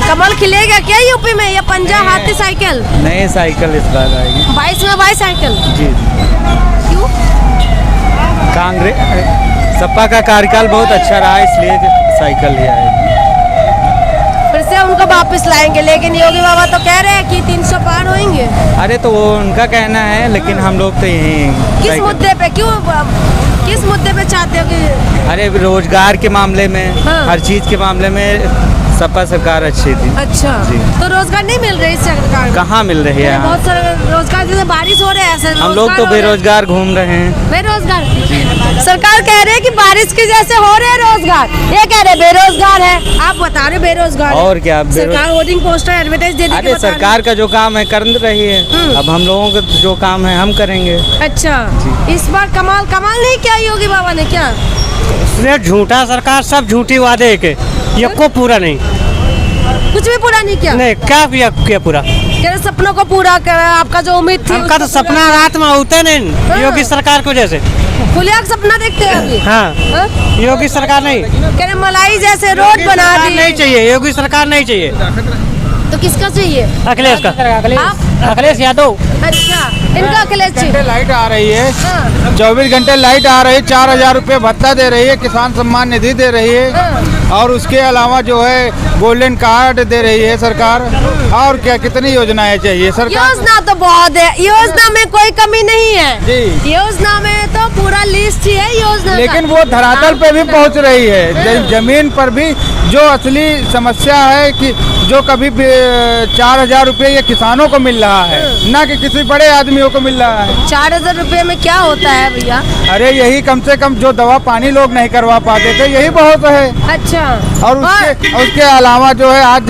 कमल खिलेगा क्या यूपी में या पंजा हाथी साइकिल? नई साइकिल इस बार आएगी 22 में बाईसाइकिल। जी। क्यों? कांग्रेस सपा का कार्यकाल बहुत अच्छा रहा इसलिए साइकिल ही आएगी। फिर से उनको वापस लाएंगे, लेकिन योगी बाबा तो कह रहे हैं कि 300 पार होंगे। अरे तो वो उनका कहना है, लेकिन हम लोग तो यही किस साइकिल- मुद्दे पे, क्यों किस मुद्दे पे चाहते हो कि? अरे रोजगार के मामले में, हाँ। हर चीज के मामले में सपा सरकार अच्छी थी। अच्छा, जी। तो रोजगार नहीं मिल रही इस सरकार को? कहाँ मिल रही है? बहुत सारे रोजगार, जैसे बारिश हो रहे हैं ऐसे हम लोग तो बेरोजगार घूम रहे हैं। बेरोजगार। सरकार कह रहे हैं कि बारिश की जैसे हो रहे हैं रोजगार, ये कह रहे हैं बेरोजगार है, आप बता रहे बेरोजगार है। और क्या सरकार होर्डिंग पोस्टर एडवर्टाइज दे अरे सरकार का जो काम है कर रही है, अब हम लोगों का जो काम है हम करेंगे। अच्छा, इस बार कमाल नहीं किया योगी बाबा ने क्या? उसने झूठा सरकार, सब झूठी वादे के, ये को पूरा नहीं, कुछ भी पूरा नहीं किया। नहीं क्या किया पूरा? कह रहे सपनों को पूरा करा, आपका जो उम्मीद थी हमका तो उसको पूरा सपना रात में होते नहीं, हाँ। योगी सरकार को जैसे। खुले आँख सपना देखते हैं अभी। हाँ, हाँ? योगी सरकार नहीं, कह रहे मलाई जैसे रोड बना सरकार दी। नहीं चाहिए, योगी सरकार नहीं चाहिए। तो किसका चाहिए? अखिलेश का, आप? अखिलेश यादव। अच्छा, इनका अखिलेश जी। लाइट आ रही है, हाँ। 24 घंटे लाइट आ रही है, 4000 रुपये भत्ता दे रही है, किसान सम्मान निधि दे रही है, हाँ। और उसके अलावा जो है गोल्डन कार्ड दे रही है सरकार। और क्या, कितनी योजनाएं चाहिए सरकार? योजना तो बहुत है, योजना में कोई कमी नहीं है जी। योजना में तो पूरा लिस्ट ही है योजना का। लेकिन वो धरातल पे भी पहुंच रही है, जमीन पर भी जो असली समस्या है कि जो कभी 4000 रुपये ये किसानों को मिल रहा है, ना कि किसी बड़े आदमियों को मिल रहा है। 4000 रुपये में क्या होता है भैया? अरे यही कम से कम जो दवा पानी लोग नहीं करवा पाते थे, यही बहुत है। अच्छा, और उसके अलावा जो है आज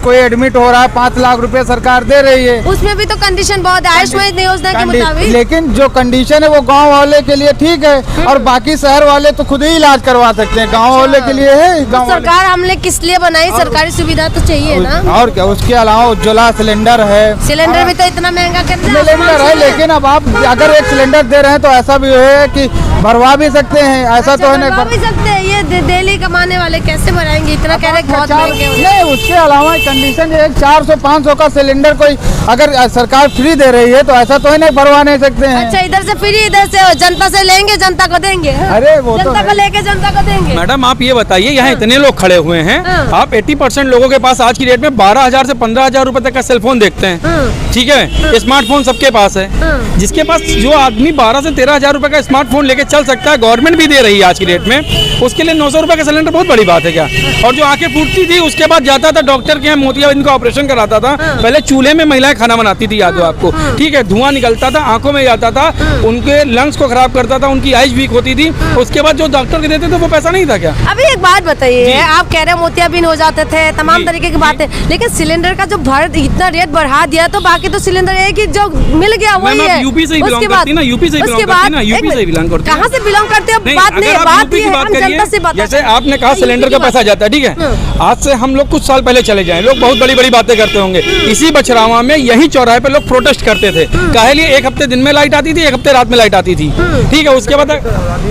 कोई एडमिट हो रहा है, 5 लाख रुपए सरकार दे रही है। उसमें भी तो कंडीशन बहुत है आयुष्मान योजना के मुताबिक। लेकिन जो कंडीशन है वो गांव वाले के लिए ठीक है, और बाकी शहर वाले तो खुद ही इलाज करवा सकते हैं, गांव वाले के लिए है। तो गांव सरकार हमने किस लिए बनाई? सरकारी सुविधा तो चाहिए ना। और क्या, उसके अलावा उज्ज्वला सिलेंडर है। सिलेंडर भी तो इतना महंगा कर दिया। सिलेंडर है, लेकिन अब आप अगर एक सिलेंडर दे रहे हैं तो ऐसा भी है कि भरवा भी सकते हैं, ऐसा तो है भरवा भी सकते हैं। ये डेली कमाने वाले कैसे भराएंगे? इतना कह रहे बहुत महंगे हो रहे हैं। नहीं, उसके अलावा कंडीशन है 400-500 का सिलेंडर कोई अगर सरकार फ्री दे रही है तो ऐसा तो है नहीं भरवा नहीं सकते हैं। अच्छा, इधर से फ्री, इधर से जनता से लेंगे, जनता को देंगे। अरे वो तो जनता को लेके जनता को देंगे। मैडम आप ये बताइए, यहाँ इतने लोग खड़े हुए हैं, हाँ। आप 80% लोगों के पास आज की डेट में 12,000 से 15,000 रुपए तक का सेलफोन देखते हैं, हाँ। ठीक है? स्मार्टफोन सबके पास है। हाँ। जिसके पास जो आदमी 12 से 13,000 रुपए का स्मार्टफोन लेके चल सकता है, गवर्नमेंट भी दे रही है आज की डेट में, उसके लिए 900 रुपए का सिलेंडर बहुत बड़ी बात है क्या? और जो आंखें फूटती थी उसके बाद जाता था डॉक्टर के यहाँ, मोतियाबिंद का ऑपरेशन कराता था। पहले चूल्हे में महिलाएं खाना बनाती थी, याद हो आपको? ठीक है, धुआं निकलता था, आंखों में जाता था, उनके लंग्स को खराब करता था, उनकी आइज वीक होती थी। उसके बाद जो डॉक्टर के देते थे वो पैसा नहीं था क्या? अभी एक बात बताइए, आप कह रहे हैं मोतियाबिंद हो जाते थे, तमाम तरीके की बातें, लेकिन सिलेंडर का जो इतना रेट बढ़ा दिया, तो बाकी तो सिलेंडर है कि जो मिल गया वही है। यूपी से ही बिलोंग उसके करती ना, यूपी से ही बिलोंग करती ना, यूपी से ही बिलोंग करती है। कहाँ से बिलोंग करते हो? बात नहीं है, बात ये है, हम जनता से बात। जैसे आपने कहा सिलेंडर का पैसा जाता है, ठीक है? आज से हम लोग कुछ साल पहले चले जाएं, लोग बहुत बड़ी बड़ी बातें करते होंगे। इसी बछरावा में यही चौराहे पे लोग प्रोटेस्ट करते थे, काहे लिए? एक हफ्ते दिन में लाइट आती थी, एक हफ्ते रात में लाइट आती थी, ठीक है? उसके बाद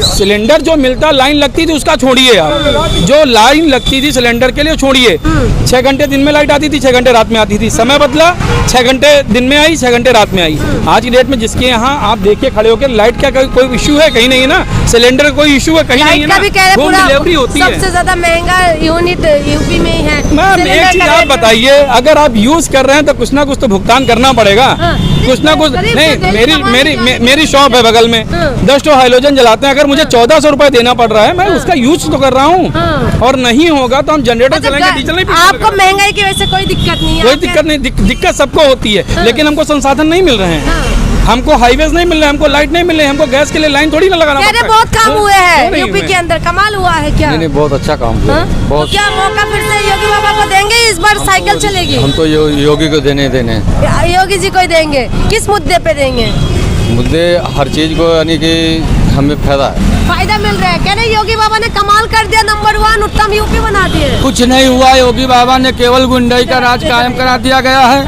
सिलेंडर जो मिलता, लाइन लगती थी, उसका छोड़िए आप, जो लाइन लगती थी सिलेंडर के लिए छोड़िए। 6 घंटे दिन में लाइट आती थी, 6 घंटे रात में आती थी, समय बदला, 6 घंटे दिन में आई, 6 घंटे रात में आई। आज की डेट में जिसके यहाँ आप देखिए खड़े होकर, लाइट का कोई इशू है? कहीं नहीं है ना। सिलेंडर का कोई इशू है? कहीं नहीं है ना। होम डिलीवरी होती है। सबसे ज्यादा महंगा यूनिट यूपी में ही है। मैम एक चीज आप बताइए, अगर आप यूज कर रहे हैं तो कुछ ना कुछ तो भुगतान करना पड़ेगा, कुछ ना कुछ। नहीं, मेरी शॉप है बगल में, 10 तो हाइलोजन जलाते हैं, अगर मुझे 1400 रुपए देना पड़ रहा है, मैं उसका यूज तो कर रहा हूँ। और नहीं होगा तो हम जनरेटर चलाएंगे, डीजल नहीं। आपको महंगाई की वजह से कोई दिक्कत नहीं है? कोई दिक्कत नहीं, दिक्कत सबको होती है, लेकिन हमको संसाधन नहीं मिल रहे हैं, हमको हाईवेज नहीं मिल रहे, हमको लाइट नहीं मिल रही, हमको गैस के लिए लाइन थोड़ी ना लगाना पड़ता है। बहुत काम हुए हैं यूपी के अंदर, कमाल हुआ है क्या? नहीं, बहुत अच्छा काम किया। तो क्या मौका फिर से योगी बाबा को देंगे? इस बार साइकिल चलेगी? हम तो योगी को देने योगी जी को ही देंगे। किस मुद्दे पे देंगे? मुद्दे हर चीज को, यानी कि हमें फायदा मिल रहा है। कह रहे योगी बाबा ने कमाल कर दिया, नंबर 1 उत्तम यूपी बना दिए। कुछ नहीं हुआ, योगी बाबा ने केवल गुंडाई का राज कायम करा दिया गया है।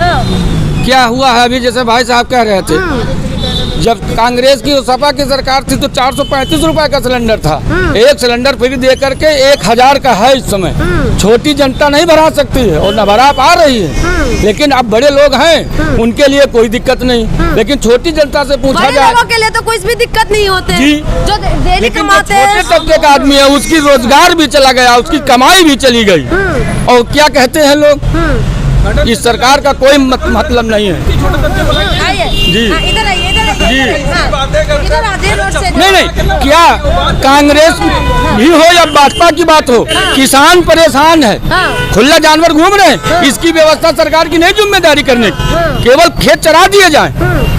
क्या हुआ है अभी, जैसे भाई साहब कह रहे थे, जब कांग्रेस की सपा की सरकार थी तो 435 रुपए का सिलेंडर था। एक सिलेंडर फ्री दे करके 1000 का है इस समय। छोटी जनता नहीं भरा सकती है और न भरा पा रही है, लेकिन अब बड़े लोग हैं उनके लिए कोई दिक्कत नहीं, लेकिन छोटी जनता से पूछा बड़े जाए लोगों के लिए तो कोई भी दिक्कत नहीं होते जी। जो डेली लेकिन जो कमाते हैं। छोटे तबके का आदमी है उसकी रोजगार भी चला गया, उसकी कमाई भी चली गई। और क्या कहते हैं लोग, इस सरकार का कोई मतलब नहीं है। आइए जी। हाँ, इधर आइए, इधर आइए, जी। इधर आइए, रोड से नहीं क्या कांग्रेस भी हो या भाजपा की बात हो, किसान परेशान है, हाँ। खुला जानवर घूम रहे हैं। इसकी व्यवस्था सरकार की नहीं जिम्मेदारी करने की, केवल खेत चरा दिए जाए।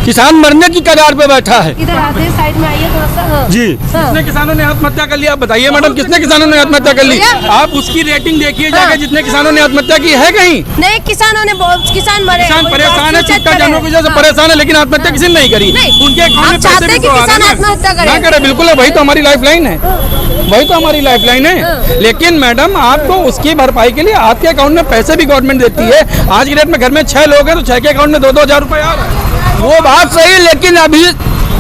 किसान मरने की कगार पे बैठा है। इधर आते हैं, साइड में आइए थोड़ा सा। हाँ। जी। हाँ। कितने किसानों ने आत्महत्या कर लिया, बताइए मैडम, कितने किसानों ने आत्महत्या कर ली? आप उसकी रेटिंग देखिए जाके, जितने किसानों ने आत्महत्या की है कहीं? नहीं, किसानों ने किसान मरे, किसान कोई परेशान है, सुसाइड चुटका करे। जानवर की वजह से परेशान है, लेकिन आत्महत्या किसी ने नहीं करी। नहीं। उनके अकाउंट में आप चाहते पैसे हैं भी कि तो आ रहे किसान हैं। आत्महत्या करे? ना करे, बिल्कुल है, वही तो हमारी लाइफ लाइन है, वही तो हमारी लाइफ लाइन है। लेकिन मैडम आपको उसकी भरपाई के लिए आपके अकाउंट में पैसे भी गवर्नमेंट देती है। आज की डेट में घर में 6 लोग हैं तो 6 के अकाउंट में 2-2 हजार रुपए आ रहे हैं। वो बात सही, लेकिन अभी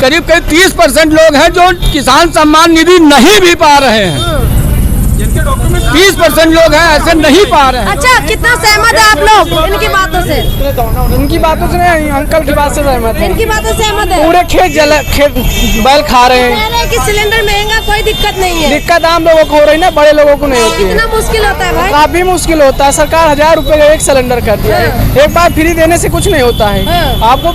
करीब 30% लोग हैं जो किसान सम्मान निधि नहीं भी पा रहे हैं। 30% लोग हैं ऐसे नहीं पा रहे हैं। अच्छा, कितना सहमत है आप लोग इनकी बातों से? इनकी बातों से नहीं, अंकल की बात से सहमत है। इनकी बातों से सहमत है? पूरे खेत बैल खा रहे हैं। कह रहे हैं कि सिलेंडर महंगा, कोई दिक्कत नहीं है। दिक्कत आम लोगों को हो रही ना, बड़े लोगों को नहीं होती है। कितना मुश्किल होता है भाई? काफी मुश्किल होता है। सरकार 1000 रुपए का एक सिलेंडर कर दिया है। एक बार फ्री देने से कुछ नहीं होता है। हाँ। आपको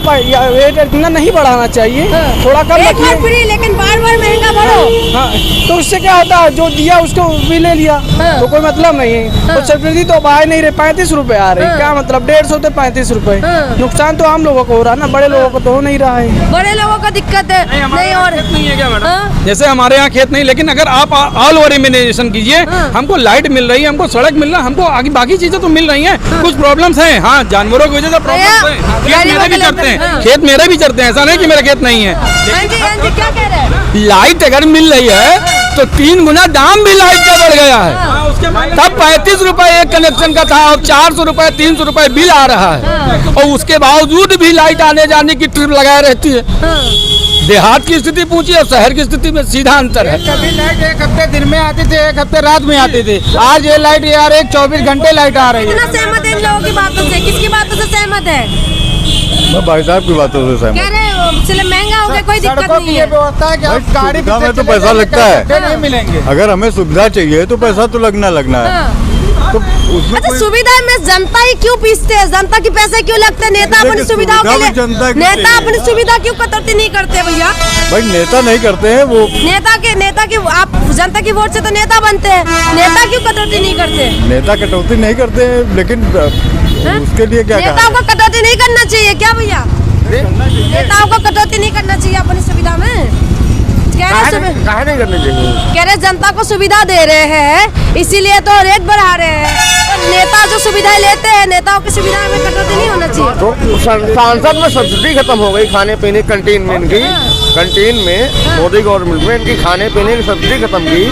रेट इतना नहीं बढ़ाना चाहिए, थोड़ा कम एक बार रखिए। फ्री, लेकिन बार बार महंगा बढ़ो। हाँ, तो उससे क्या होता है, जो दिया उसको भी ले लिया तो कोई मतलब नहीं है। तो सब्सिडी तो आ नहीं रही, 35 रुपए आ रही। क्या मतलब 150 से 35 रुपए। नुकसान तो आम लोगों को हो रहा है ना, बड़े लोगों को तो हो नहीं रहा है। बड़े लोगों को दिक्कत है नहीं, और नहीं है क्या मैडम? हाँ? जैसे हमारे यहाँ खेत नहीं, लेकिन अगर आप ऑल ओवर इम्यूनाइजेशन कीजिए, हमको लाइट मिल रही है, हमको सड़क मिल रहा है, हमको आगे बाकी चीजें तो मिल रही हैं। कुछ प्रॉब्लम्स हैं, हाँ, जानवरों की वजह से प्रॉब्लम्स हैं। खेत मेरे भी चढ़ते हैं, खेत मेरे भी चढ़ते हैं, ऐसा नहीं कि मेरा खेत नहीं है। हाँ जी, हाँ जी, क्या कह रहे हैं? लाइट अगर मिल रही है तो 3 गुना दाम भी लाइट का बढ़ गया है। तब 35 रुपए एक कनेक्शन का था, अब 400 रुपए 300 रुपए बिल आ रहा है, और उसके बावजूद भी लाइट आने जाने की ट्रिप लगाए रहती है। देहात की स्थिति पूछिए और शहर की स्थिति में सीधा अंतर है। कभी लाइट एक हफ्ते दिन में आती थी, एक हफ्ते रात में आती थी। आज ये लाइट यार 24 घंटे लाइट आ रही है। कितना सहमत है इन लोगों की बातों से? किसकी बातों से सहमत है? मैं भाई साहब की बातों से सहमत। कह रहे हैं महंगा हो गया, कोई दिक्कत सड़कों की नहीं ये है। व्यवस्था है कि आप गाड़ी सुविधा में पीछे तो चले पैसा जाइए, लगता है। घंटे नहीं मिलेंगे। अगर हमें सुविधा चाहिए तो पैसा तो लगना है। हाँ। तो उसमें अच्छा, कोई सुविधा में जनता ही क्यों पीसते हैं? जनता की पैसे क्यों लगते हैं? नेता अपनी देखिए, सुविधाओं के सुविधा भी जनता लिए, की नेता चाहिए। अपनी सुविधा क्यों कटौती नहीं करते भैया? भाई नेता नहीं करते हैं वो। नेता की आप जनता की वोट से तो नेता बनते हैं, नेता क्यों कटौती नहीं करते? नेता कटौती नहीं करते हैं, लेकिन उसके लिए क्या नेताओं को कटौती नहीं करना चाहिए क्या भैया? नेताओं को कटौती नहीं करना चाहिए अपनी सुविधा में? कह रहे जनता को सुविधा दे रहे हैं, इसीलिए तो रेट बढ़ा रहे हैं। तो नेता जो सुविधाएं लेते हैं, नेताओं की सुविधा में कटौती नहीं होना चाहिए। तो सांसद में सब्सिडी खत्म हो गई, खाने पीने कैंटीन में इनकी, कैंटीन में मोदी गवर्नमेंट में इनकी खाने पीने की सब्सिडी खत्म की।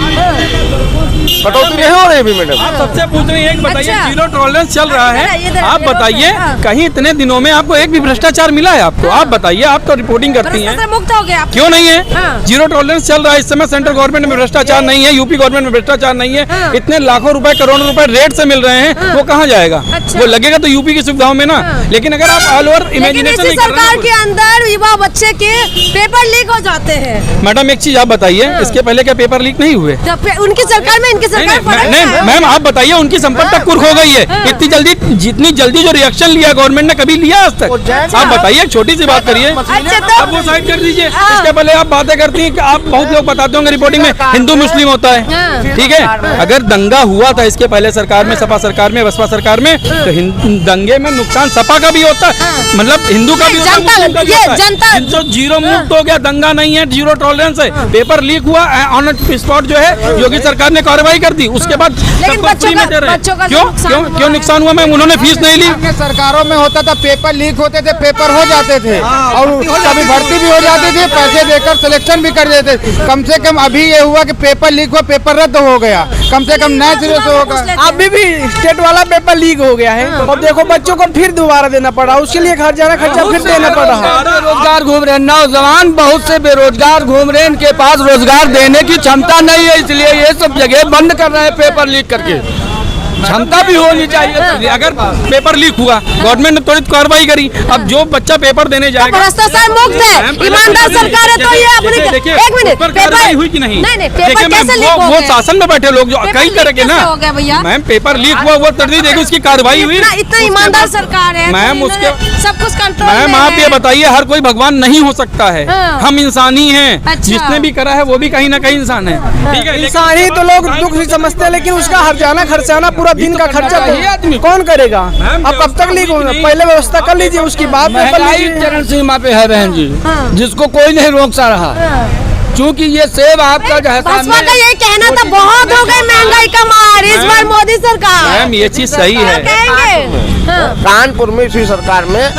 कटौती नहीं हो रही अभी मैडम। आप सबसे पूछ रही हैं, बताइए, अच्छा। जीरो टॉलरेंस चल रहा इधर है, आप ये बताइए हाँ। कहीं इतने दिनों में आपको एक भी भ्रष्टाचार मिला है आपको? आप बताइए, आप तो रिपोर्टिंग करती हैं, भ्रष्टाचार मुक्त हो गया आप? क्यों नहीं है? हाँ। जीरो टॉलरेंस चल रहा है इस समय। सेंट्रल गवर्नमेंट में भ्रष्टाचार नहीं है, यूपी गवर्नमेंट में भ्रष्टाचार नहीं है। हाँ। इतने लाखों रुपए करोड़ों रुपए रेट से मिल रहे हैं, वो कहाँ जाएगा? अच्छा। वो लगेगा तो यूपी की सुविधाओं में ना। लेकिन अगर आप ऑल ओवर लेकिन इमेजिनेशन इसी नहीं कर सरकार के रहे हैं अंदर युवा बच्चे के पेपर लीक हो जाते हैं। तो- मैडम एक चीज आप बताइए, इसके पहले क्या पेपर लीक नहीं हुए? तो फिर उनकी सरकार में इनकी सरकार फर्क नहीं है। मैम, आप बताइए, उनकी संपत्ति तक कुर्क हो गई है। इतनी जल्दी, जितनी जल्दी जो रिएक्शन लिया गवर्नमेंट ने, कभी लिया आज तक? आप बताइए, एक छोटी सी बात करिए। अच्छा, तो आप वो साइड कर दीजिए। हाँ। इसके पहले आप बातें करती हैं कि आप बहुत लोग बताते होंगे रिपोर्टिंग में हिंदू मुस्लिम होता है, हाँ। ठीक है? अगर दंगा हुआ था इसके पहले सरकार में, सपा सरकार में, बसपा सरकार में, तो दंगे में नुकसान सपा का भी होता है, मतलब हिंदू का भी होता है, मुस्लिम का भी होता है। जनता जीरो मुक्त हो गया, दंगा नहीं है, जीरो टॉलरेंस है। पेपर लीक हुआ, ऑन स्पॉट जो है योगी सरकार ने कार्रवाई कर दी। उसके बाद लेकिन सबको बच्चों फ्री में का- दे रहे हैं। बच्चों का जो क्यों नुकसान क्यों हुआ क्यों है। नुकसान हुआ मैम? उन्होंने फीस नहीं ली। अपने सरकारों में होता था, पेपर लीक होते थे, पेपर हो जाते थे और कभी भर्ती भी हो जाती थी, पैसे देकर सिलेक्शन भी कर देते। कम से कम अभी ये हुआ कि पेपर लीक हुआ, पेपर रद्द हो गया, कम से कम नए सिरे से होगा। अभी भी स्टेट वाला पेपर लीक हो गया है और देखो बच्चों को फिर दोबारा देना पड़ा, उसके लिए खर्चा फिर देना पड़ रहा है। बेरोजगार घूम रहे हैं नौजवान, बहुत से बेरोजगार घूम रहे हैं, इनके पास रोजगार देने की क्षमता नहीं है, इसलिए ये सब जगह बंद कर रहे हैं पेपर लीक करके। क्षमता भी होनी चाहिए। अगर पेपर लीक हुआ, गवर्नमेंट ने त्वरित कार्रवाई करी, अब जो बच्चा पेपर देने जाएगा भ्रष्टाचार मुक्त है, ईमानदार सरकार है, तो ये अपनी देखिए, एक मिनट उस पर कार्रवाई हुई कि नहीं? नहीं देखिए पेपर मैम, कैसे लीक हो वो गए? शासन में बैठे लोग जो पेपर कई तरह लीक के ना कैसे हो गया भैया? मैम, पेपर लीक हुआ, वो तर्दी देखिए उसकी कार्रवाई हुई। इतना ईमानदार सरकार है, मैम, तो उसके इन्होंने सब कुछ कंट्रोल मैम, में आप है। ये बताइए, हर कोई भगवान नहीं हो सकता है, हाँ। हम इंसानी हैं। अच्छा। जिसने भी करा है वो भी कहीं ना कहीं इंसान है, ठीक है। इंसान ही तो लोग दुख नहीं समझते, लेकिन उसका हर्जाना खर्चाना पूरा दिन का खर्चा चाहिए आदमी तो कौन करेगा? मैम, अब कब तक लीक होगा? नहीं। पहले व्यवस्था कर लीजिए, उसकी बाद में कर महंगाई लीजिए। चरण सीमा पे है बहन जी, हाँ। जिसको कोई नहीं रोक सा रहा, क्योंकि ये सेब आपका जो है भाजपा सामने- का ये कहना था बहुत हो गई महंगाई का मार इस बार मोदी सरकार। मैम, ये चीज सही क्या है। कहेंगे? हाँ। कानपुर में इसी सरकार में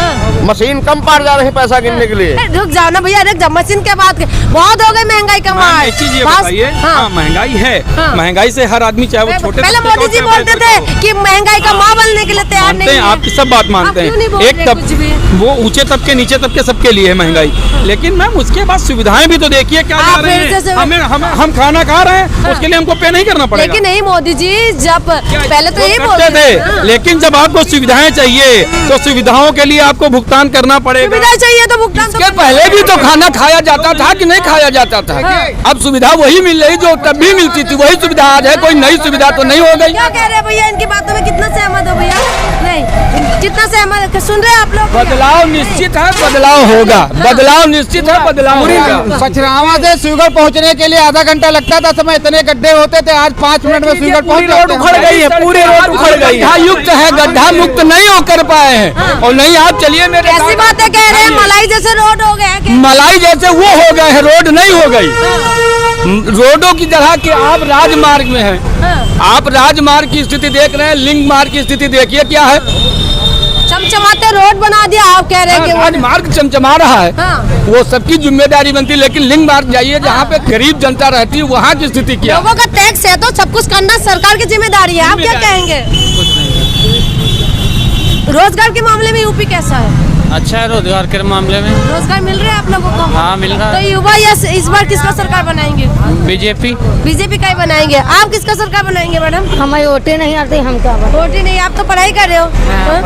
मशीन कम पार जा रही है पैसा गिनने के लिए। रुक जाओ ना भैया, रुक जाओ, मशीन के बाद बहुत हो गई महंगाई का मैम, मार। एक चीज ये भाज- बताइए, हाँ। हाँ, महंगाई है, हाँ। महंगाई से हर आदमी चाहे वो छोटे पहले तबके मोदी का जी हो, बोलते चाहे थे कि महंगाई का माँ बनने के लिए तैयार मानते नहीं हैं, है। आपकी सब बात मानते आप क्यों नहीं हैं। बोल एक रहे तब कुछ भी? वो ऊंचे तबके नीचे तबके सबके लिए है महंगाई, लेकिन मैम उसके बाद सुविधाएं भी तो देखिए क्या आप जा रही फिर से- हैं। हम खाना खा रहे हैं, उसके लिए हमको पे नहीं करना पड़ेगा। लेकिन नहीं मोदी जी, जब पहले तो यही वो बोलते करते थे, लेकिन जब आपको सुविधाएं चाहिए तो सुविधाओं के लिए आपको भुगतान करना पड़ेगा। सुविधा चाहिए तो भुगतान तो इसके पहले भी तो खाना खाया जाता था कि नहीं खाया जाता था? अब सुविधा वही मिल रही जो तब भी मिलती थी, वही सुविधा आज है, कोई नई सुविधा तो नहीं हो गई। क्या कह रहे हैं भैया? इनकी बातों में कितना सहमत हो भैया? नहीं, कितना सहमत सुन रहे हैं आप लोग? बदलाव निश्चित है, बदलाव होगा, बदलाव निश्चित है, बदलाव होगा। पचरावा से स्वीगर पहुंचने के लिए आधा घंटा लगता था, समय इतने गड्ढे होते थे, आज 5 मिनट में स्वीगर पहुंच पूरी रोड जाते उखड़ हैं। गई है, पूरी रोड उखड़ गई है। गड्ढा युक्त है, गड्ढा मुक्त नहीं हो कर पाए हैं। और नहीं, आप चलिए मेरे कैसी साथ। बातें कह रहे हैं? मलाई जैसे रोड हो गया है। मलाई जैसे वो हो गए हैं, रोड नहीं हो गई। रोडों की तरह के आप राजमार्ग में हैं, आप राजमार्ग की स्थिति देख रहे हैं, लिंक मार्ग की स्थिति देखिए क्या है। चमचमाते रोड बना दिया, आप कह रहे हैं कि वो- राजमार्ग चमचमा रहा है, हाँ। वो सबकी जिम्मेदारी बनती है, लेकिन लिंक मार्ग जाइए जहाँ पे गरीब जनता रहती है, वहाँ की स्थिति क्या है? लोगों का टैक्स है तो सब कुछ करना सरकार की जिम्मेदारी है। आप क्या कहेंगे? रोजगार के मामले में यूपी कैसा है? अच्छा है रोजगार के मामले में। रोजगार मिल रहा है आप लोगों को? हाँ, मिल रहा तो है। युवा इस बार किसका सरकार बनाएंगे? बीजेपी। बीजेपी का ही बनाएंगे। आप किसका सरकार बनाएंगे मैडम? हमारी वोटें नहीं आती, हम क्या वोट ही नहीं, आप तो पढ़ाई कर रहे हो। हाँ?